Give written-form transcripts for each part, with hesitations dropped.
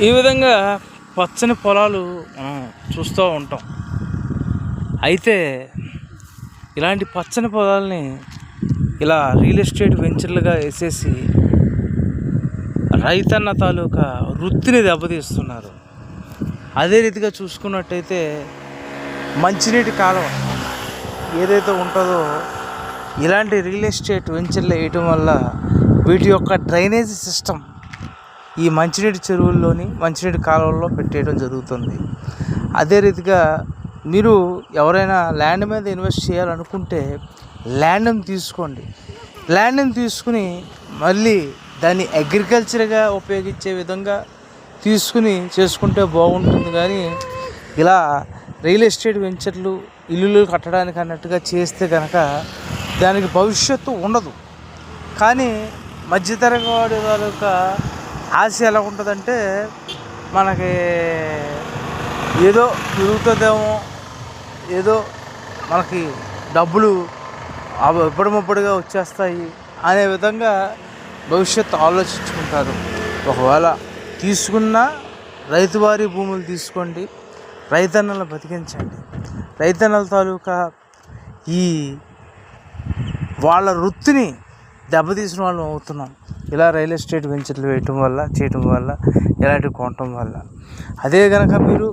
ఈ విధంగా పచ్చని పొలాలు మనం చూస్తూ ఉంటాం. అయితే ఇలాంటి పచ్చని పొలాల్ని ఇలా రియల్ ఎస్టేట్ వెంచర్లుగా వేసేసి రైతన్న తాలూకా వృత్తిని దెబ్బతీస్తున్నారు. అదే రీతిగా చూసుకున్నట్టయితే మంచినీటి కాలువ ఏదైతే ఉంటుందో ఇలాంటి రియల్ ఎస్టేట్ వెంచర్లు వేయటం వల్ల వీటి యొక్క డ్రైనేజ్ సిస్టమ్ ఈ మంచినీటి చెరువుల్లోని మంచినీటి కాలువల్లో పెట్టేయడం జరుగుతుంది. అదే రీతిగా మీరు ఎవరైనా ల్యాండ్ మీద ఇన్వెస్ట్ చేయాలనుకుంటే ల్యాండ్ని తీసుకోండి. ల్యాండ్ని తీసుకుని మళ్ళీ దాన్ని అగ్రికల్చర్గా ఉపయోగించే విధంగా తీసుకుని చేసుకుంటే బాగుంటుంది. కానీ ఇలా రియల్ ఎస్టేట్ వెంచర్లు ఇల్లులు కట్టడానికి అన్నట్టుగా చేస్తే కనుక దానికి భవిష్యత్తు ఉండదు. కానీ మధ్యతరగతి వాడి యొక్క ఆశ ఎలా ఉంటుందంటే మనకి ఏదో పెరుగుతుందేమో, ఏదో మనకి డబ్బులు ఎప్పటికప్పుడుగా వచ్చేస్తాయి అనే విధంగా భవిష్యత్తు ఆలోచించుకుంటారు. ఒకవేళ తీసుకున్న రైతువారి భూములు తీసుకోండి, రైతన్నలను బతికించండి. రైతన్నల తాలూకా ఈ వాళ్ళ వృత్తిని దెబ్బతీసిన వాళ్ళం అవుతున్నాం ఇలా రియల్ ఎస్టేట్ వెంచర్లు చేయటం వల్ల ఇలాంటివి కొనటం వల్ల. అదే కనుక మీరు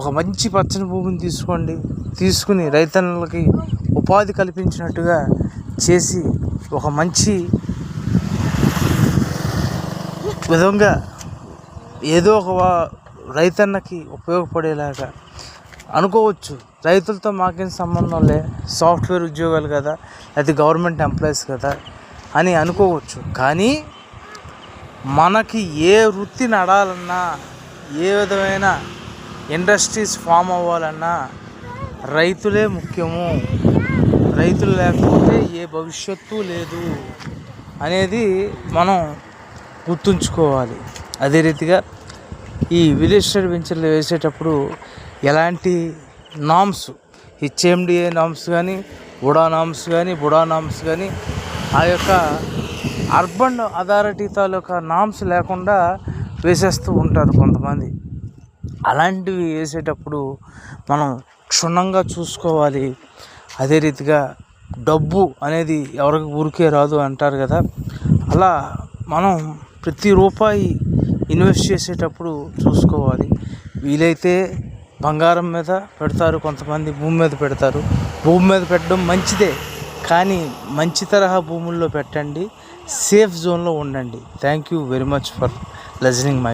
ఒక మంచి పచ్చని భూమిని తీసుకుని రైతన్నలకి ఉపాధి కల్పించినట్టుగా చేసి ఒక మంచి విధంగా ఏదో ఒక రైతన్నకి ఉపయోగపడేలాగా అనుకోవచ్చు. రైతులతో మాకేం సంబంధం లే, సాఫ్ట్వేర్ ఉద్యోగాలు కదా, అది గవర్నమెంట్ ఎంప్లాయీస్ కదా అని అనుకోవచ్చు. కానీ మనకి ఏ వృత్తి నడాలన్నా, ఏ విధమైన ఇండస్ట్రీస్ ఫామ్ అవ్వాలన్నా రైతులే ముఖ్యము. రైతులు లేకపోతే ఏ భవిష్యత్తు లేదు అనేది మనం గుర్తుంచుకోవాలి. అదే రీతిగా ఈ రియల్ ఎస్టేట్ వెంచర్లు వేసేటప్పుడు ఎలాంటి నామ్స్, హెచ్ఎండిఏ నామ్స్ కానీ, బుడా నామ్స్ కానీ ఆ యొక్క అర్బన్ అథారిటీ తాలూకా నామ్స్ లేకుండా వేసేస్తూ ఉంటారు కొంతమంది. అలాంటివి వేసేటప్పుడు మనం క్షుణ్ణంగా చూసుకోవాలి. అదే రీతిగా డబ్బు అనేది ఎవరికి ఊరికే రాదు అంటారు కదా, అలా మనం ప్రతి రూపాయి ఇన్వెస్ట్ చేసేటప్పుడు చూసుకోవాలి. వీలైతే బంగారం మీద పెడతారు, కొంతమంది భూమి మీద పెడతారు. భూమి మీద పెట్టడం మంచిదే, కానీ మంచి తరహా భూముల్లో పెట్టండి, సేఫ్ జోన్లో ఉండండి. Thank you very much for listening my